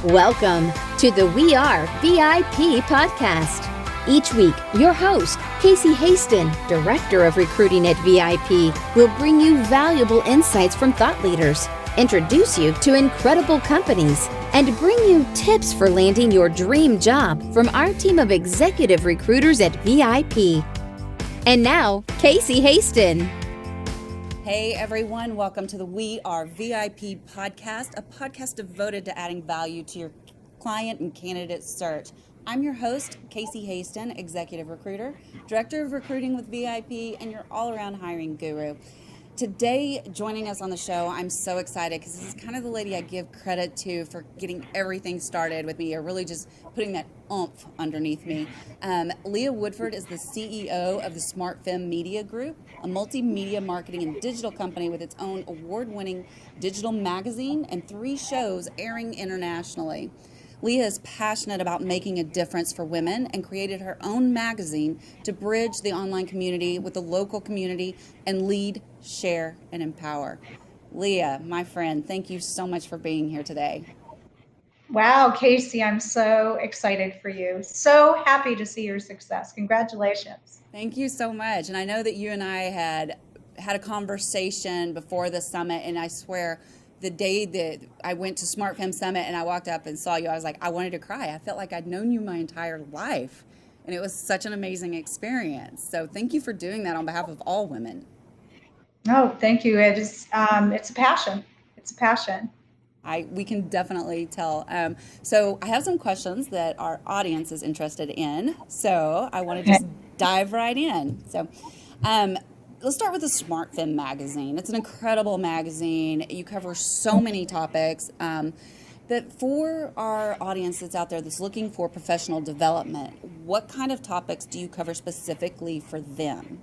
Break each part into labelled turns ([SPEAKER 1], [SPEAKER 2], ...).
[SPEAKER 1] Welcome to the We Are VIP podcast. Each week, your host, Casey Hasten, Director of Recruiting at VIP, will bring you valuable insights from thought leaders, introduce you to incredible companies, and bring you tips for landing your dream job from our team of executive recruiters at VIP. And now, Casey Hasten.
[SPEAKER 2] Hey everyone, welcome to the We Are VIP podcast, a podcast devoted to adding value to your client and candidate search. I'm your host, Casey Hasten, Executive Recruiter, Director of Recruiting with VIP, and your all-around hiring guru. Today, joining us on the show, I'm so excited because this is kind of the lady I give credit to for getting everything started with me, or really just putting that oomph underneath me. Lea Woodford is the CEO of the SmartFem Media Group, a multimedia marketing and digital company with its own award-winning digital magazine and 3 shows airing internationally. Lea is passionate about making a difference for women and created her own magazine to bridge the online community with the local community and lead, share, and empower. Lea, my friend, thank you so much for being here today.
[SPEAKER 3] Wow, Casey, I'm so excited for you. So happy to see your success. Congratulations.
[SPEAKER 2] Thank you so much. And I know that you and I had a conversation before the summit, and I swear, the day that I went to SmartFem Summit and I walked up and saw you, I was like, I wanted to cry. I felt like I'd known you my entire life. And it was such an amazing experience. So thank you for doing that on behalf of all women.
[SPEAKER 3] Oh, thank you. It's a passion. It's a passion.
[SPEAKER 2] We can definitely tell. So I have some questions that our audience is interested in. So I want to just dive right in. So let's start with the SmartFem magazine. It's an incredible magazine. You cover so many topics. But for our audience that's out there that's looking for professional development, what kind of topics do you cover specifically for them?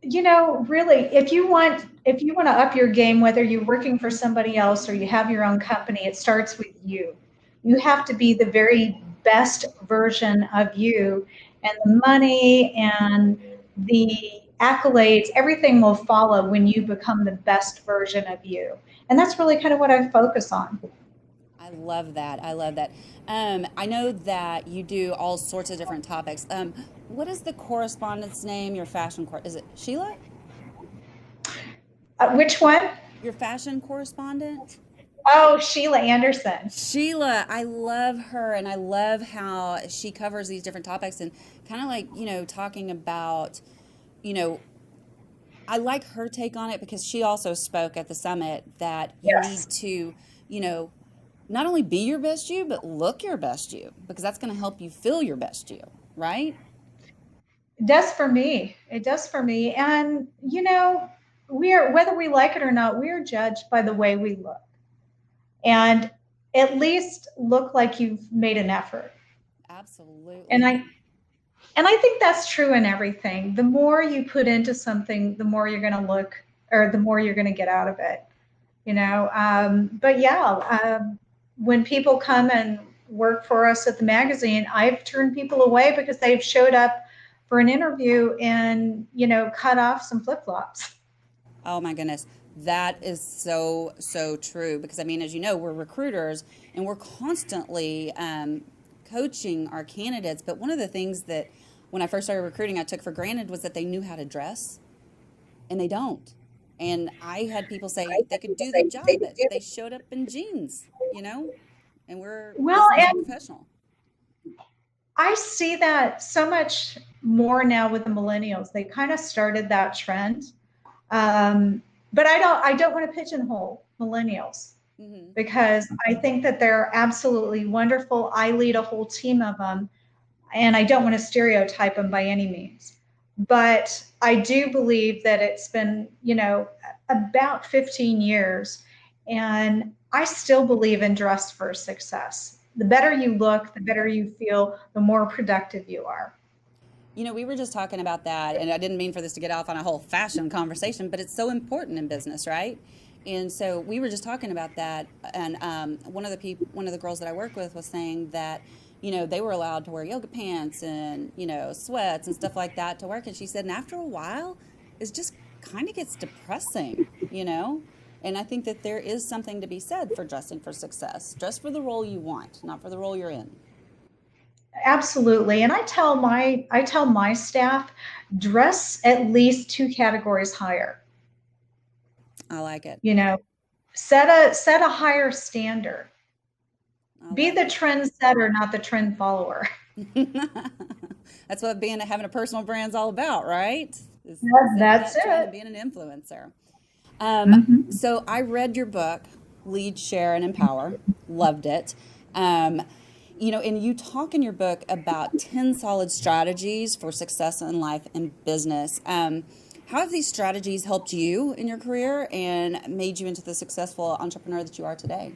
[SPEAKER 3] You know, really, if you want to up your game, whether you're working for somebody else or you have your own company, it starts with you. You have to be the very best version of you, and the money and the accolades, everything will follow when you become the best version of you. And that's really kind of what I focus on.
[SPEAKER 2] I love that. I love that. I know that you do all sorts of different topics. What is the correspondent's name? Your fashion is it Sheila?
[SPEAKER 3] Which one?
[SPEAKER 2] Your fashion correspondent?
[SPEAKER 3] Oh, Sheila Anderson.
[SPEAKER 2] Sheila, I love her, and I love how she covers these different topics and kind of like, talking about, I like her take on it because she also spoke at the summit that you need to, not only be your best you, but look your best you, because that's going to help you feel your best you, right?
[SPEAKER 3] It does for me. It does for me. And, whether we like it or not, we are judged by the way we look. And at least look like you've made an effort.
[SPEAKER 2] Absolutely.
[SPEAKER 3] And I think that's true in everything. The more you put into something, the more you're going to look, or the more you're going to get out of it. When people come and work for us at the magazine, I've turned people away because they've showed up for an interview and, cut off some flip-flops.
[SPEAKER 2] Oh my goodness. That is so, so true. Because as you know, we're recruiters and we're constantly coaching our candidates. But one of the things that when I first started recruiting, I took for granted was that they knew how to dress, and they don't. And I had people say they could do the job, but they showed up in jeans, and we're professional.
[SPEAKER 3] I see that so much more now with the millennials. They kind of started that trend. But I don't want to pigeonhole millennials because I think that they're absolutely wonderful. I lead a whole team of them, and I don't want to stereotype them by any means. But I do believe that it's been, about 15 years, and I still believe in dress for success. The better you look, the better you feel, the more productive you are.
[SPEAKER 2] We were just talking about that, and I didn't mean for this to get off on a whole fashion conversation, but it's so important in business, right? And so we were just talking about that, and one of the girls that I work with was saying that, they were allowed to wear yoga pants and, sweats and stuff like that to work, and she said, and after a while, it just kind of gets depressing. you know? And I think that there is something to be said for dressing for success. Dress for the role you want, not for the role you're in.
[SPEAKER 3] Absolutely. And I tell my staff, dress at least 2 categories higher.
[SPEAKER 2] I like it.
[SPEAKER 3] You know, set a higher standard.
[SPEAKER 2] I
[SPEAKER 3] Be
[SPEAKER 2] like
[SPEAKER 3] the
[SPEAKER 2] it.
[SPEAKER 3] trendsetter, not the trend follower.
[SPEAKER 2] That's what having a personal brand's all about, right? Is setting
[SPEAKER 3] That's
[SPEAKER 2] that trend and
[SPEAKER 3] it.
[SPEAKER 2] being an influencer.
[SPEAKER 3] Mhm.
[SPEAKER 2] So I read your book, Lead, Share, and Empower. Loved it. Um, and you talk in your book about 10 solid strategies for success in life and business. How have these strategies helped you in your career and made you into the successful entrepreneur that you are today?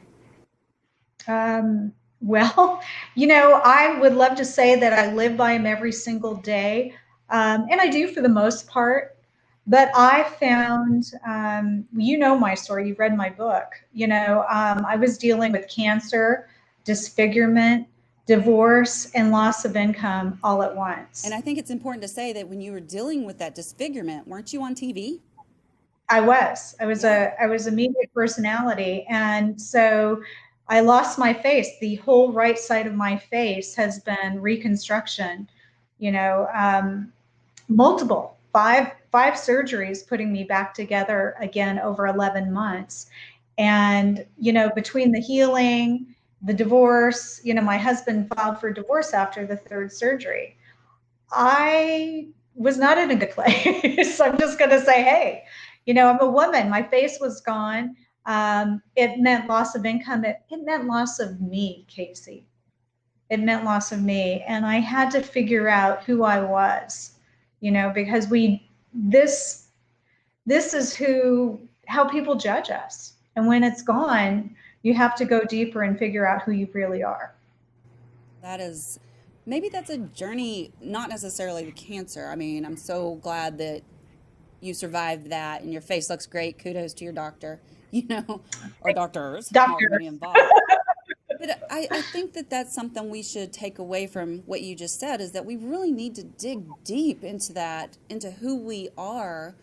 [SPEAKER 3] Um, well, I would love to say that I live by them every single day, and I do for the most part. But I found, my story. You've read my book. I was dealing with cancer, disfigurement, divorce, and loss of income all at
[SPEAKER 2] And
[SPEAKER 3] once.
[SPEAKER 2] I think it's important to say that when you were dealing with that disfigurement, weren't you on TV?
[SPEAKER 3] I was. I was
[SPEAKER 2] Yeah.
[SPEAKER 3] a media personality, and so I lost my face. The whole right side of my face has been reconstruction. You know, multiple five surgeries, putting me back together again over 11 months. And between the healing, the divorce, my husband filed for divorce after the third surgery. I was not in a good place. I'm just going to say, hey, I'm a woman. My face was gone. It meant loss of income. It meant loss of me, Casey. It meant loss of me. And I had to figure out who I was, because this, this is how people judge us. And when it's gone, you have to go deeper and figure out who you really are.
[SPEAKER 2] That is, maybe that's a journey, not necessarily the cancer. I mean, I'm so glad that you survived that and your face looks great. Kudos to your doctor, or doctors, however many
[SPEAKER 3] Doctors.
[SPEAKER 2] involved. But I think that that's something we should take away from what you just said is that we really need to dig deep into that, into who we are,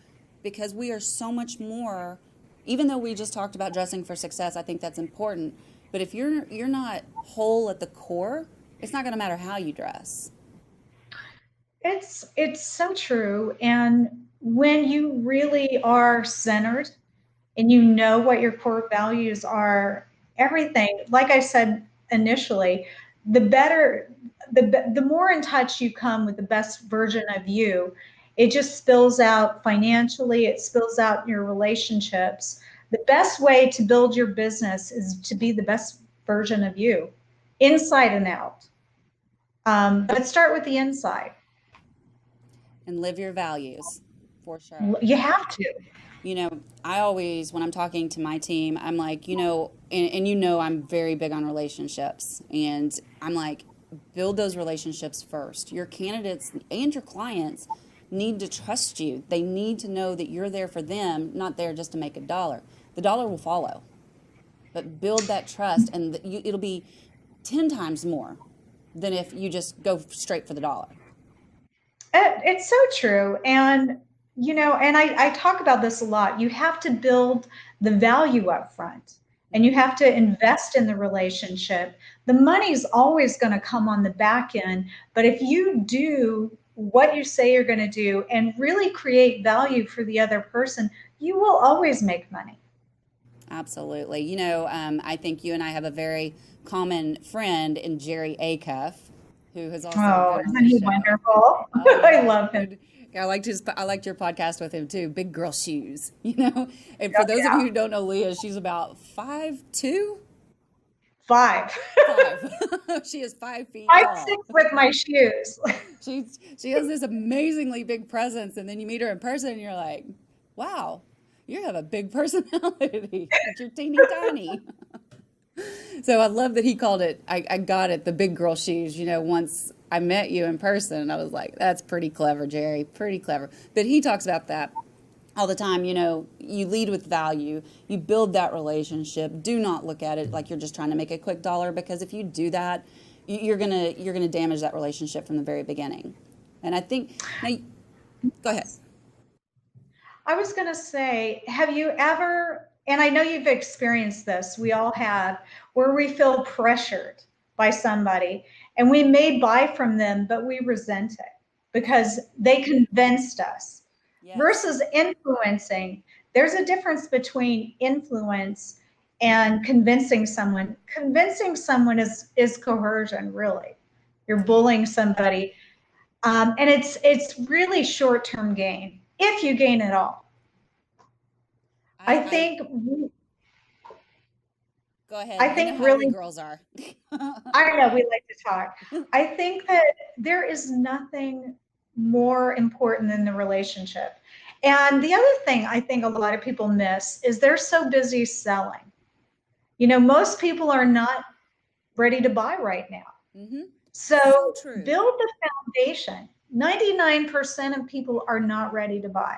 [SPEAKER 2] because we are so much more. Even though we just talked about dressing for success, I think that's important. But if you're not whole at the core, it's not going to matter how you dress.
[SPEAKER 3] It's so true. And when you really are centered and you know what your core values are, everything, like I said initially, the better, the more in touch you come with the best version of you, it just spills out financially, it spills out in your relationships. The best way to build your business is to be the best version of you, inside and out. But start with the inside.
[SPEAKER 2] And live your values, for sure.
[SPEAKER 3] You have to.
[SPEAKER 2] I always, when I'm talking to my team, I'm like, and I'm very big on relationships. And I'm like, build those relationships first. Your candidates and your clients need to trust you. They need to know that you're there for them, not there just to make a dollar. The dollar will follow, but build that trust, and it'll be 10 times more than if you just go straight for the dollar.
[SPEAKER 3] It's so true. And, and I talk about this a lot. You have to build the value up front and you have to invest in the relationship. The money's always going to come on the back end. But if you do what you say you're going to do and really create value for the other person, you will always make money.
[SPEAKER 2] Absolutely. I think you and I have a very common friend in Jerry Acuff, who has also
[SPEAKER 3] Oh,
[SPEAKER 2] been on
[SPEAKER 3] isn't
[SPEAKER 2] the
[SPEAKER 3] he
[SPEAKER 2] show.
[SPEAKER 3] wonderful?
[SPEAKER 2] Oh
[SPEAKER 3] I
[SPEAKER 2] yeah,
[SPEAKER 3] love him.
[SPEAKER 2] and I liked your podcast with him too. Big girl shoes, And for
[SPEAKER 3] Yeah,
[SPEAKER 2] those of you
[SPEAKER 3] yeah.
[SPEAKER 2] who don't know Leah, she's about 5'2",
[SPEAKER 3] Five.
[SPEAKER 2] 5. She is 5 feet
[SPEAKER 3] Five,
[SPEAKER 2] tall.
[SPEAKER 3] six with my shoes.
[SPEAKER 2] She has this amazingly big presence, and then you meet her in person, and you're like, wow, you have a big personality, but you're teeny tiny. So I love that he called it, I got it, the big girl shoes. Once I met you in person, I was like, that's pretty clever, Jerry, pretty clever. But he talks about that all the time. You lead with value, you build that relationship. Do not look at it like you're just trying to make a quick dollar, because if you do that, you're gonna damage that relationship from the very beginning. And I think, now, go ahead.
[SPEAKER 3] I was going to say, have you ever, and I know you've experienced this, we all have, where we feel pressured by somebody and we may buy from them, but we resent it because they convinced us
[SPEAKER 2] Yes.
[SPEAKER 3] versus influencing. There's a difference between influence and convincing someone. Convincing someone is coercion, really. You're bullying somebody. And it's really short-term gain, if you gain at all. I
[SPEAKER 2] I
[SPEAKER 3] think
[SPEAKER 2] go ahead.
[SPEAKER 3] I
[SPEAKER 2] You know
[SPEAKER 3] think
[SPEAKER 2] how we
[SPEAKER 3] really,
[SPEAKER 2] girls are.
[SPEAKER 3] I know we like to talk. I think that there is nothing more important than the relationship. And the other thing I think a lot of people miss is they're so busy selling. Most people are not ready to buy right now.
[SPEAKER 2] Mm-hmm. So
[SPEAKER 3] So
[SPEAKER 2] true.
[SPEAKER 3] build the foundation. 99% of people are not ready to buy.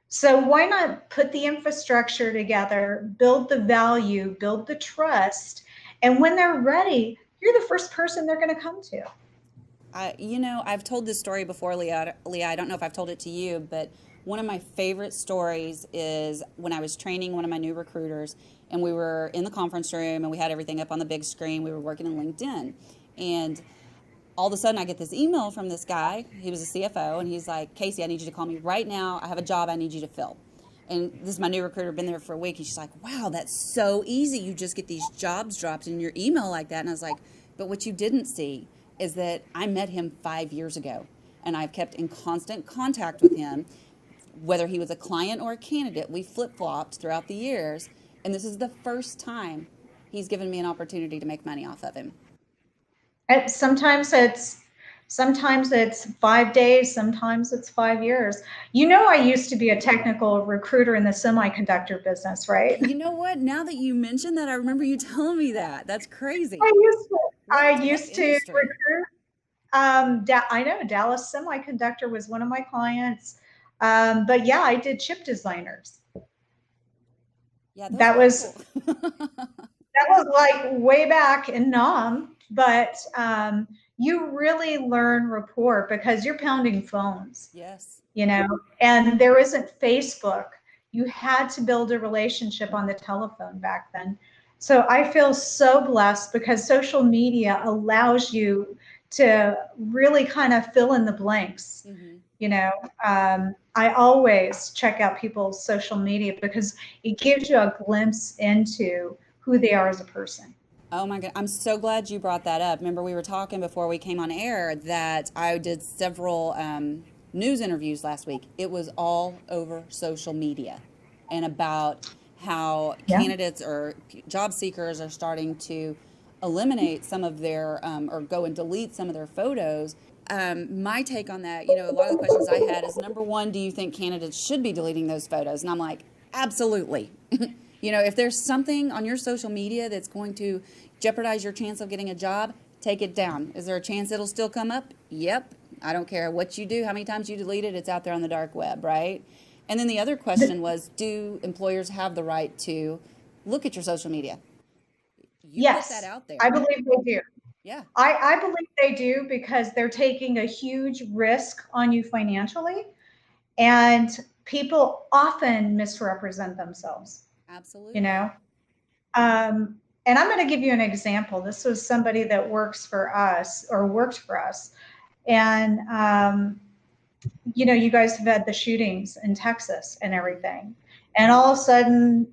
[SPEAKER 3] So why not put the infrastructure together, build the value, build the trust, and when they're ready, you're the first person they're going to come to.
[SPEAKER 2] I've told this story before, Leah. Leah, I don't know if I've told it to you, but one of my favorite stories is when I was training one of my new recruiters, and we were in the conference room, and we had everything up on the big screen. We were working in LinkedIn, and all of a sudden I get this email from this guy. He was a CFO, and he's like, Casey, I need you to call me right now. I have a job I need you to fill. And this is my new recruiter, been there for a week. And she's like, wow, that's so easy. You just get these jobs dropped in your email like that. And I was like, but what you didn't see is that I met him 5 years ago. And I've kept in constant contact with him, whether he was a client or a candidate. We flip-flopped throughout the years. And this is the first time he's given me an opportunity to make money off of him.
[SPEAKER 3] And sometimes it's 5 days, sometimes it's 5 years. I used to be a technical recruiter in the semiconductor business, right?
[SPEAKER 2] You know what? Now that you mentioned that, I remember you telling me that. That's crazy.
[SPEAKER 3] I used to,
[SPEAKER 2] What a
[SPEAKER 3] I
[SPEAKER 2] tough
[SPEAKER 3] used to
[SPEAKER 2] industry.
[SPEAKER 3] recruit. I know Dallas Semiconductor was one of my clients. But yeah, I did chip designers.
[SPEAKER 2] Yeah, those
[SPEAKER 3] That was
[SPEAKER 2] people.
[SPEAKER 3] that was like way back in Nam, but you really learn rapport because you're pounding phones,
[SPEAKER 2] Yes.
[SPEAKER 3] and there isn't Facebook. You had to build a relationship on the telephone back then. So I feel so blessed because social media allows you to really kind of fill in the blanks.
[SPEAKER 2] Hmm.
[SPEAKER 3] You know, I always check out people's social media because it gives you a glimpse into who they are as a person.
[SPEAKER 2] Oh my God. I'm so glad you brought that up. Remember, we were talking before we came on air that I did several news interviews last week. It was all over social media and about how
[SPEAKER 3] Yeah.
[SPEAKER 2] candidates or job seekers are starting to eliminate some of their or go and delete some of their photos. My take on that, a lot of the questions I had is number one, do you think candidates should be deleting those photos? And I'm like, absolutely. If there's something on your social media that's going to jeopardize your chance of getting a job, take it down. Is there a chance it'll still come up? Yep. I don't care what you do, how many times you delete it, it's out there on the dark web, right? And then the other question was, do employers have the right to look at your social media? You put that
[SPEAKER 3] Yes,
[SPEAKER 2] out
[SPEAKER 3] I
[SPEAKER 2] there.
[SPEAKER 3] believe they do.
[SPEAKER 2] Yeah.
[SPEAKER 3] I believe they do because they're taking a huge risk on you financially, and people often misrepresent themselves, you
[SPEAKER 2] Absolutely.
[SPEAKER 3] know? And I'm going to give you an example. This was somebody that works for us or worked for us. And, you guys have had the shootings in Texas and
[SPEAKER 2] Hmm.
[SPEAKER 3] everything. And all of a sudden,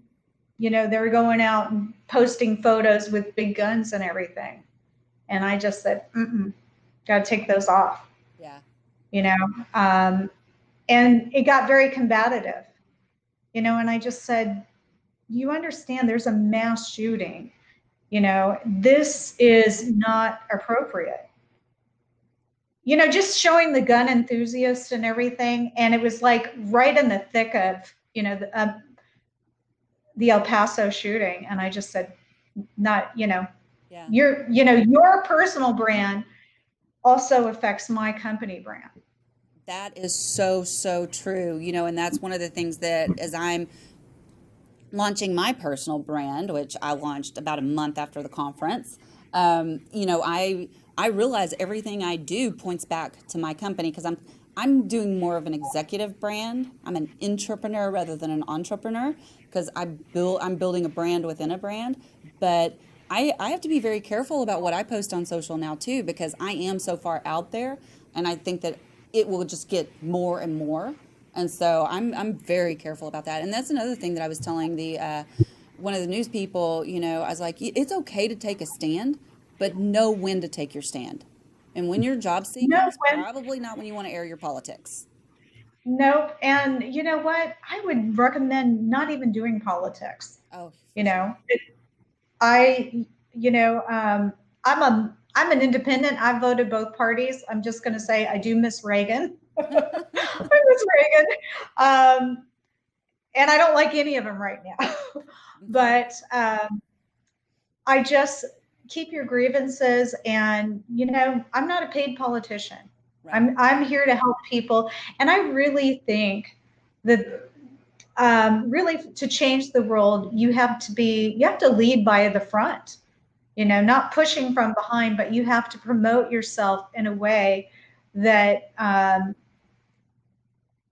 [SPEAKER 3] they're going out and posting photos with big guns and everything. And I just said, got to take those off,
[SPEAKER 2] Yeah.
[SPEAKER 3] you know? Um, and it got very combative, and I just said, you understand there's a mass shooting, this is not appropriate. Just showing the gun enthusiast and everything. And it was like right in the thick of, the El Paso shooting. And I just said, not,
[SPEAKER 2] Yeah.
[SPEAKER 3] your personal brand also affects my company brand.
[SPEAKER 2] That is so, so true. And that's one of the things that as I'm launching my personal brand, which I launched about a month after the conference, I realize everything I do points back to my company because I'm doing more of an executive brand. I'm an entrepreneur rather than an entrepreneur because I'm building a brand within a brand. But I have to be very careful about what I post on social now too, because I am so far out there, and I think that it will just get more and more. And so I'm very careful about that. And that's another thing that I was telling the one of the news people. I was like, it's okay to take a stand, but know when to take your stand. And when you're job
[SPEAKER 3] No,
[SPEAKER 2] seeking, it's
[SPEAKER 3] when
[SPEAKER 2] probably not when you want to air your politics.
[SPEAKER 3] Nope. And you know what? I would recommend not even doing politics.
[SPEAKER 2] Oh,
[SPEAKER 3] You
[SPEAKER 2] for sure.
[SPEAKER 3] know, I, you know, I'm an independent. I voted both parties. I'm just going to say I do miss Reagan. I miss Reagan. Um, and I don't like any of them right now.
[SPEAKER 2] Okay.
[SPEAKER 3] But I just keep your grievances, and I'm not a paid politician.
[SPEAKER 2] Right.
[SPEAKER 3] I'm here to help people, and I really think that really to change the world, you have to lead by the front. Not pushing from behind, but you have to promote yourself in a way that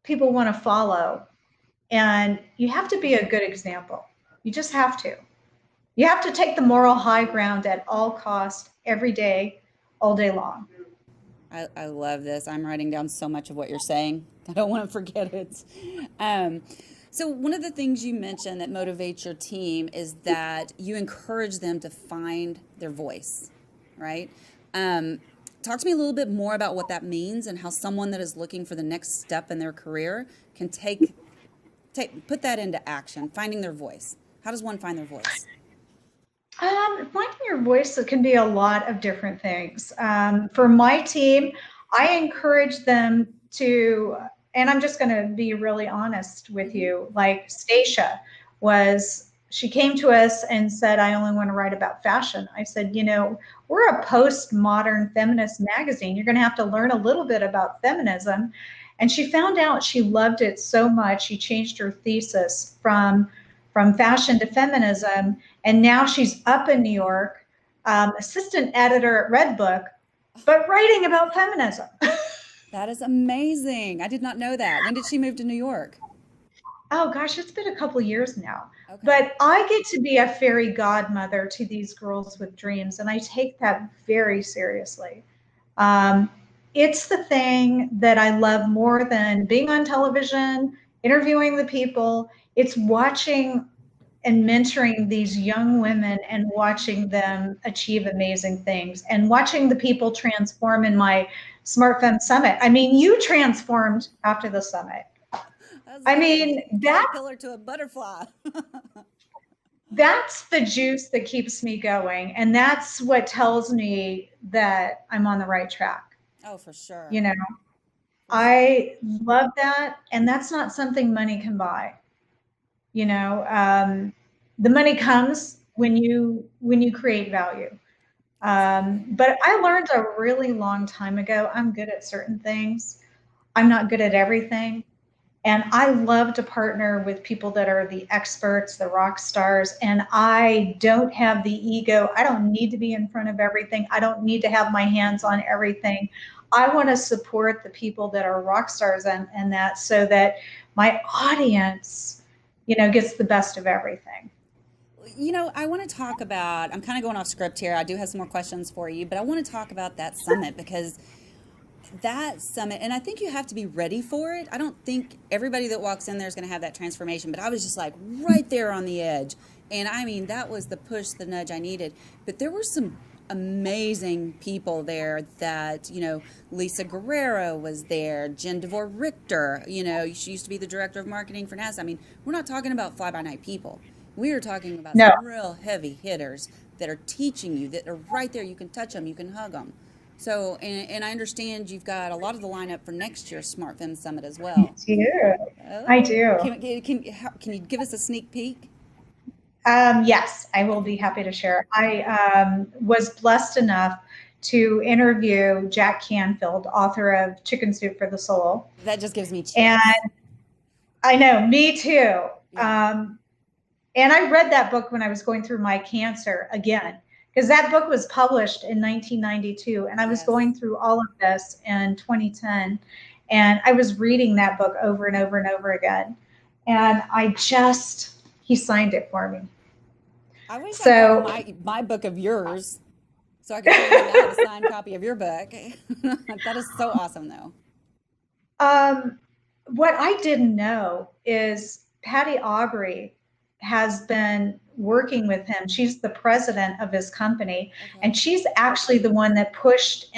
[SPEAKER 3] people want to follow, and you have to be a good example. You just have to. You have to take the moral high ground at all cost, every day, all day long.
[SPEAKER 2] I love this. I'm writing down so much of what you're saying. I don't want to forget it. Um, so, one of the things you mentioned that motivates your team is that you encourage them to find their voice, right? Um, Talk to me a little bit more about what that means and how someone that is looking for the next step in their career can put that into action, finding their voice. How does one find their voice?
[SPEAKER 3] Finding your voice can be a lot of different things. For my team, I encourage them to, and I'm just going to be really honest with
[SPEAKER 2] Hmm.
[SPEAKER 3] you. Like Stacia she came to us and said, I only want to write about fashion. I said, we're a postmodern feminist magazine. You're going to have to learn a little bit about feminism. And she found out she loved it so much, she changed her thesis from fashion to feminism, and now she's up in New York, assistant editor at Redbook, but writing about feminism.
[SPEAKER 2] That is amazing. I did not know that. When did she move to New York?
[SPEAKER 3] Oh gosh, it's been a couple years now.
[SPEAKER 2] Okay.
[SPEAKER 3] But I get to be a fairy godmother to these girls with dreams, and I take that very seriously. Um, it's the thing that I love more than being on television, interviewing the people. It's watching and mentoring these young women and watching them achieve amazing things and watching the people transform in my SmartFem Summit. I mean, you transformed after the summit.
[SPEAKER 2] I was
[SPEAKER 3] I
[SPEAKER 2] like a
[SPEAKER 3] mean,
[SPEAKER 2] caterpillar to a butterfly.
[SPEAKER 3] that's the juice that keeps me going. And that's what tells me that I'm on the right track.
[SPEAKER 2] Oh, for sure.
[SPEAKER 3] You know,
[SPEAKER 2] For sure.
[SPEAKER 3] I love that. And that's not something money can buy. You know, the money comes when you create value.
[SPEAKER 2] Absolutely.
[SPEAKER 3] But I learned a really long time ago, I'm good at certain things. I'm not good at everything. And I love to partner with people that are the experts, the rock stars. And I don't have the ego. I don't need to be in front of everything. I don't need to have my hands on everything. I want to support the people that are rock stars and that, so that my audience, gets the best of everything.
[SPEAKER 2] I want to talk about, I'm kind of going off script here. I do have some more questions for you, but I want to talk about that summit because that summit, and I think you have to be ready for it. I don't think everybody that walks in there is going to have that transformation, but I was just like right there on the edge. And I mean, that was the push, the nudge I needed. But there were some amazing people there that, Lisa Guerrero was there, Jen DeVore Richter, she used to be the director of marketing for NASA. I mean, we're not talking about fly by night people. We are talking about
[SPEAKER 3] No,
[SPEAKER 2] some real heavy hitters that are teaching you, that are right there. You can touch them, you can hug them. So, and I understand you've got a lot of the lineup for next year's SmartFem Summit as
[SPEAKER 3] I
[SPEAKER 2] well.
[SPEAKER 3] do. I
[SPEAKER 2] Oh,
[SPEAKER 3] do.
[SPEAKER 2] can you give us a sneak peek?
[SPEAKER 3] Yes, I will be happy to share. I was blessed enough to interview Jack Canfield, author of Chicken Soup for the Soul.
[SPEAKER 2] That just gives me
[SPEAKER 3] And
[SPEAKER 2] chills.
[SPEAKER 3] I know, me too.
[SPEAKER 2] Yeah.
[SPEAKER 3] And I read that book when I was going through my cancer again, because that book was published in 1992, and I was
[SPEAKER 2] Yes.
[SPEAKER 3] going through all of this in 2010. And I was reading that book over and over and over again. And he signed it for me.
[SPEAKER 2] I wish I
[SPEAKER 3] So
[SPEAKER 2] got my book of yours so I could hand him out a signed copy of your book. That is so awesome, though.
[SPEAKER 3] what I didn't know is Patty Aubrey has been working with him. She's the president of his company, and she's actually the one that pushed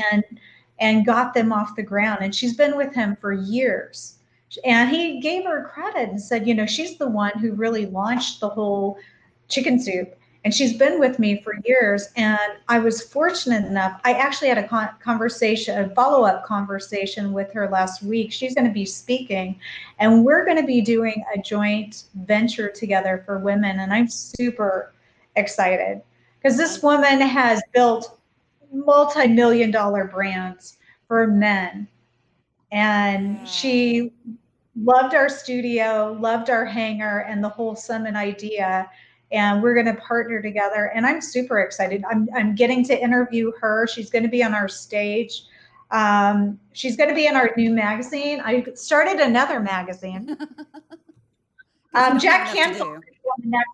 [SPEAKER 3] and got them off the ground. And she's been with him for years. And he gave her credit and said, she's the one who really launched the whole chicken soup. And she's been with me for years. And I was fortunate enough, I actually had a follow-up conversation with her last week. She's going to be speaking, and we're going to be doing a joint venture together for women. And I'm super excited because this woman has built multi-million-dollar brands for men. And she loved our studio, loved our hangar, and the whole summit idea. And we're going to partner together. And I'm super excited. I'm getting to interview her. She's going to be on our stage. She's going to be in our new magazine. I started another magazine. Jack Canfield on the next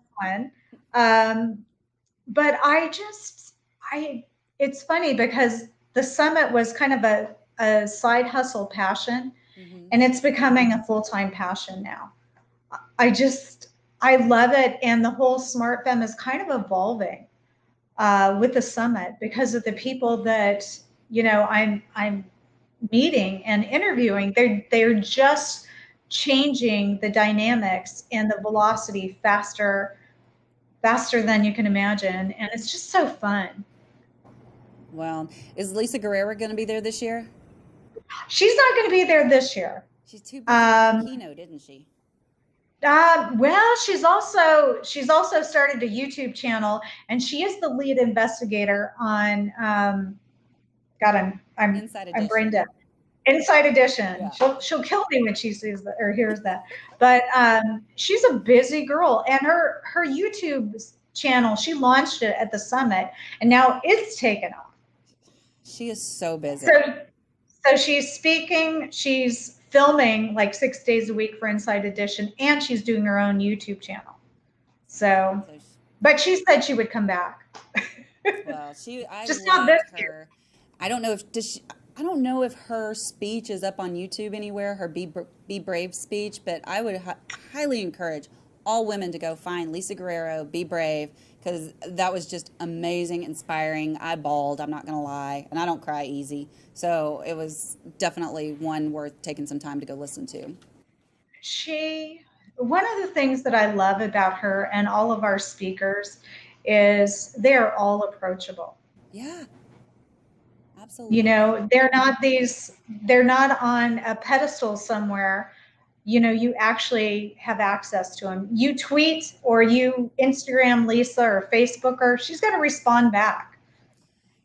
[SPEAKER 3] one. But it's funny because the summit was kind of a side hustle passion, and it's becoming a full-time passion now. I love it. And the whole SmartFem is kind of evolving with the summit because of the people that, I'm meeting and interviewing. They're just changing the dynamics and the velocity faster than you can imagine. And it's just so fun.
[SPEAKER 2] Well, is Lisa Guerrero going to be there this year?
[SPEAKER 3] She's not going to be there this year.
[SPEAKER 2] She's too busy keynote, isn't she?
[SPEAKER 3] Well, she's also started a YouTube channel, and she is the lead investigator on I'm brain dead. Inside Edition. Yeah. She'll kill me when she sees that or hears that. But she's a busy girl, and her YouTube channel, she launched it at the summit, and now it's taken off.
[SPEAKER 2] She is so busy.
[SPEAKER 3] So she's speaking, she's filming like 6 days a week for Inside Edition, and she's doing her own YouTube channel. But she said she would come back.
[SPEAKER 2] Well, I
[SPEAKER 3] just not this
[SPEAKER 2] year. I don't know if her speech is up on YouTube anywhere, her Be Brave speech, but I would highly encourage all women to go find Lisa Guerrero, Be Brave, because that was just amazing, inspiring. I bawled, I'm not going to lie, and I don't cry easy. So it was definitely one worth taking some time to go listen to.
[SPEAKER 3] One of the things that I love about her and all of our speakers is they're all approachable.
[SPEAKER 2] Yeah. Absolutely.
[SPEAKER 3] They're not on a pedestal somewhere. You actually have access to them. You tweet or you Instagram Lisa or Facebook her, she's going to respond back.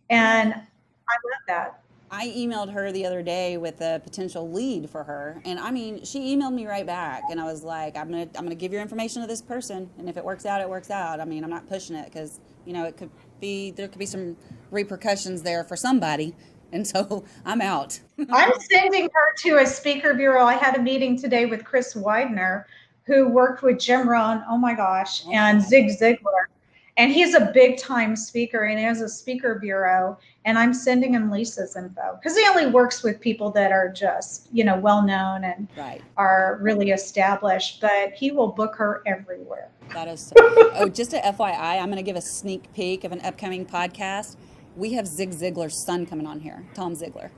[SPEAKER 3] And I love that.
[SPEAKER 2] I emailed her the other day with a potential lead for her. And I mean, she emailed me right back, and I was like, I'm going to give your information to this person. And if it works out, it works out. I mean, I'm not pushing it because, there could be some repercussions there for somebody. And so I'm out.
[SPEAKER 3] I'm sending her to a speaker bureau. I had a meeting today with Chris Widener, who worked with Jim Rohn, and Zig Ziglar. And he's a big time speaker, and he has a speaker bureau. And I'm sending him Lisa's info because he only works with people that are just, well known and are really established. But he will book her everywhere.
[SPEAKER 2] That is so. Just a FYI, I'm going to give a sneak peek of an upcoming podcast. We have Zig Ziglar's son coming on here, Tom Ziglar.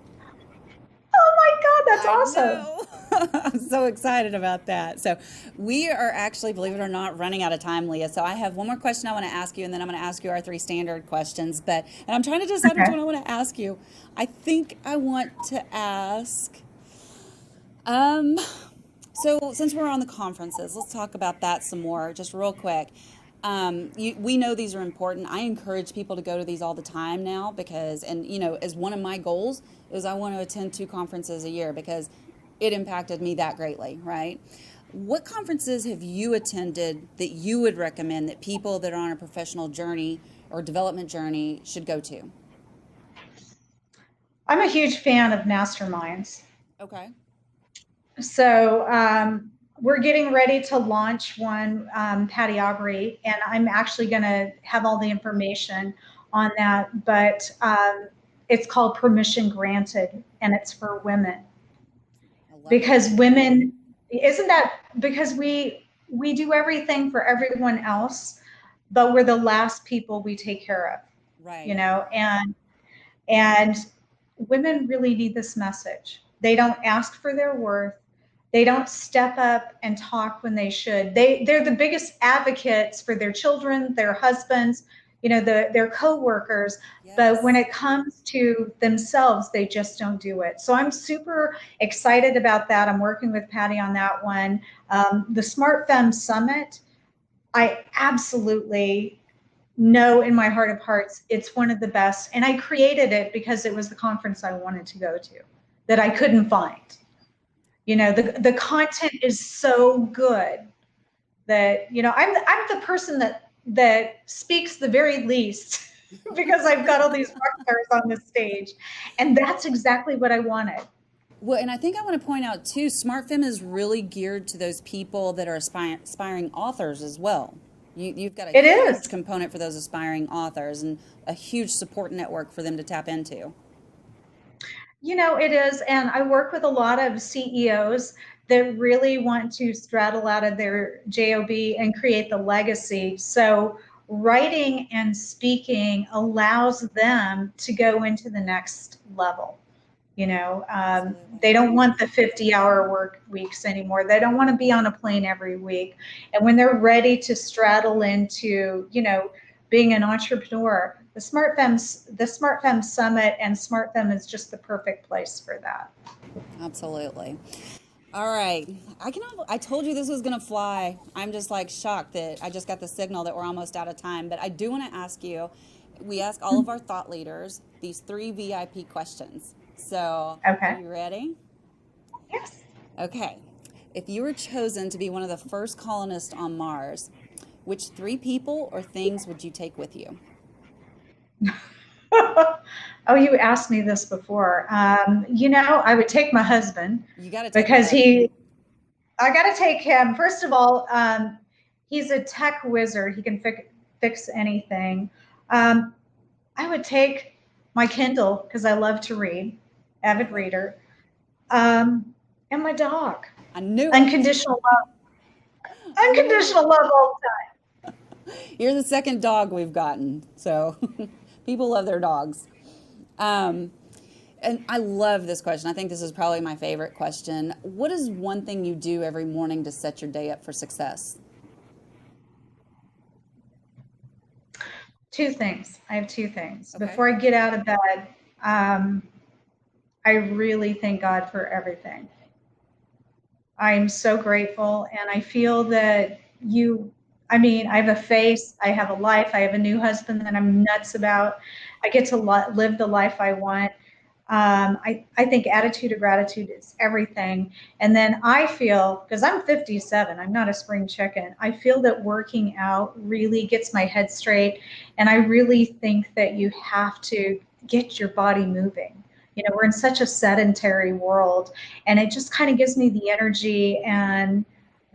[SPEAKER 3] Oh my God, that's awesome.
[SPEAKER 2] I'm so excited about that. So we are actually, believe it or not, running out of time, Leah. So I have one more question I want to ask you, and then I'm going to ask you our 3 standard questions. And I'm trying to decide which one I want to ask you. I think I want to ask, so since we're on the conferences, let's talk about that some more, just real quick. We know these are important. I encourage people to go to these all the time now because, as one of my goals is I want to attend 2 conferences a year because it impacted me that greatly, right? What conferences have you attended that you would recommend that people that are on a professional journey or development journey should go to?
[SPEAKER 3] I'm a huge fan of masterminds.
[SPEAKER 2] Okay.
[SPEAKER 3] So we're getting ready to launch one, Patty Aubrey, and I'm actually going to have all the information on that. But it's called Permission Granted, and it's for women. Because women, isn't that because we do everything for everyone else, but we're the last people we take care of,
[SPEAKER 2] right?
[SPEAKER 3] You know, and women really need this message. They don't ask for their worth. They don't step up and talk when they should. They're the biggest advocates for their children, their husbands, you know, their co-workers.
[SPEAKER 2] Yes.
[SPEAKER 3] But when it comes to themselves, they just don't do it. So I'm super excited about that. I'm working with Patty on that one. The SmartFem Summit, I absolutely know in my heart of hearts it's one of the best. And I created it because it was the conference I wanted to go to that I couldn't find. You know, the content is so good that, you know, I'm the person that speaks the very least because I've got all these rock stars on the stage. And that's exactly what I wanted.
[SPEAKER 2] Well, and I think I want to point out too, SmartFem is really geared to those people that are aspiring authors as well. You've got a huge component for those aspiring authors and a huge support network for them to tap into.
[SPEAKER 3] You know, it is. And I work with a lot of CEOs that really want to straddle out of their JOB and create the legacy. So writing and speaking allows them to go into the next level. You know, they don't want the 50-hour work weeks anymore. They don't want to be on a plane every week. And when they're ready to straddle into, you know, being an entrepreneur, the SmartFem Summit and SmartFem is just the perfect place for that.
[SPEAKER 2] Absolutely. All right. I told you this was going to fly. I'm just like shocked that I just got the signal that we're almost out of time. But I do want to ask you, we ask all of our thought leaders these 3 VIP questions. So,
[SPEAKER 3] okay.
[SPEAKER 2] Are you ready?
[SPEAKER 3] Yes.
[SPEAKER 2] Okay. If you were chosen to be one of the first colonists on Mars, which 3 people or things would you take with you?
[SPEAKER 3] Oh, you asked me this before. You know, I would take my husband.
[SPEAKER 2] You got to take
[SPEAKER 3] because I got to take him. First of all, he's a tech wizard. He can fix anything. I would take my Kindle because I love to read, avid reader, and my dog.
[SPEAKER 2] I knew
[SPEAKER 3] unconditional love. Unconditional love all the time.
[SPEAKER 2] You're the second dog we've gotten, so people love their dogs. And I love this question. I think this is probably my favorite question. What is one thing you do every morning to set your day up for success?
[SPEAKER 3] 2 things. I have 2 things.
[SPEAKER 2] Okay.
[SPEAKER 3] Before I get out of bed, I really thank God for everything. I'm so grateful, and I feel that I have a face, I have a life, I have a new husband that I'm nuts about. I get to live the life I want. I think attitude of gratitude is everything. And then I feel, because I'm 57, I'm not a spring chicken, I feel that working out really gets my head straight. And I really think that you have to get your body moving. You know, we're in such a sedentary world, and it just kind of gives me the energy and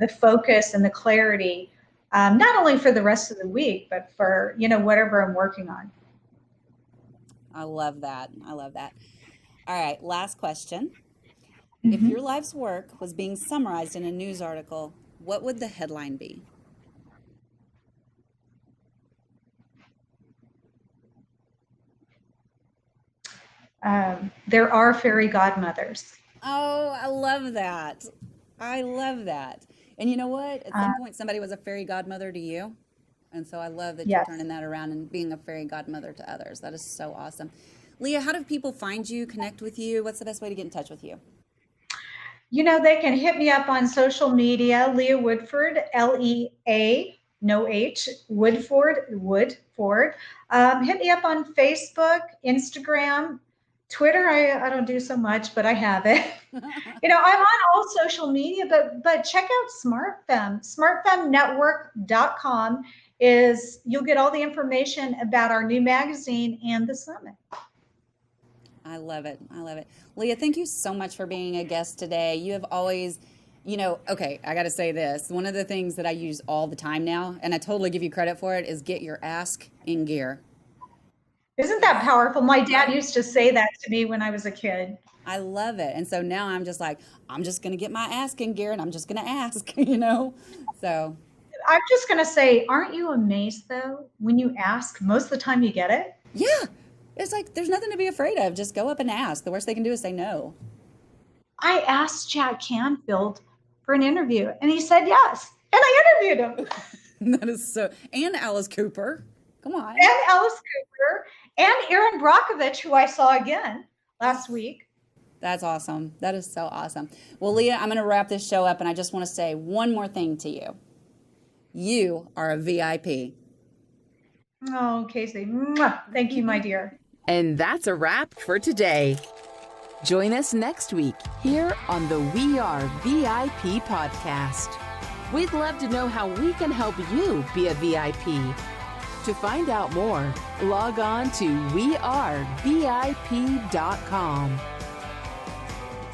[SPEAKER 3] the focus and the clarity, not only for the rest of the week, but for, you know, whatever I'm working on.
[SPEAKER 2] I love that. I love that. All right, last question.
[SPEAKER 3] Mm-hmm.
[SPEAKER 2] If your life's work was being summarized in a news article, what would the headline be?
[SPEAKER 3] There are fairy godmothers.
[SPEAKER 2] Oh, I love that. I love that. And you know what? At some point, somebody was a fairy godmother to you. And so I love that
[SPEAKER 3] Yes.
[SPEAKER 2] you're turning that around and being a fairy godmother to others. That is so awesome. Leah, how do people find you, connect with you? What's the best way to get in touch with you?
[SPEAKER 3] You know, they can hit me up on social media, Lea Woodford, Lea, no H, Woodford. Hit me up on Facebook, Instagram, Twitter. I don't do so much, but I have it. You know, I'm on all social media, but check out SmartFem. SmartFemNetwork.com you'll get all the information about our new magazine and the summit.
[SPEAKER 2] I love it. I love it. Lea, thank you so much for being a guest today. You have always, okay, I got to say this. One of the things that I use all the time now, and I totally give you credit for it, is get your ask in gear.
[SPEAKER 3] Isn't that powerful? My dad used to say that to me when I was a kid.
[SPEAKER 2] I love it. And so now I'm just like, I'm just going to get my ask in gear and I'm just going to ask, So
[SPEAKER 3] I'm just going to say, aren't you amazed though? When you ask, most of the time you get it.
[SPEAKER 2] Yeah. It's like, there's nothing to be afraid of. Just go up and ask. The worst they can do is say no.
[SPEAKER 3] I asked Jack Canfield for an interview and he said yes. And I interviewed him.
[SPEAKER 2] That is so, and Alice Cooper. Come on.
[SPEAKER 3] And Alice Cooper and Aaron Brockovich, who I saw again last week.
[SPEAKER 2] That's awesome. That is so awesome. Well, Lea, I'm going to wrap this show up and I just want to say one more thing to you. You are a VIP.
[SPEAKER 3] Oh, Casey. Thank you, my dear.
[SPEAKER 1] And that's a wrap for today. Join us next week here on the We Are VIP podcast. We'd love to know how we can help you be a VIP. To find out more, log on to wearevip.com.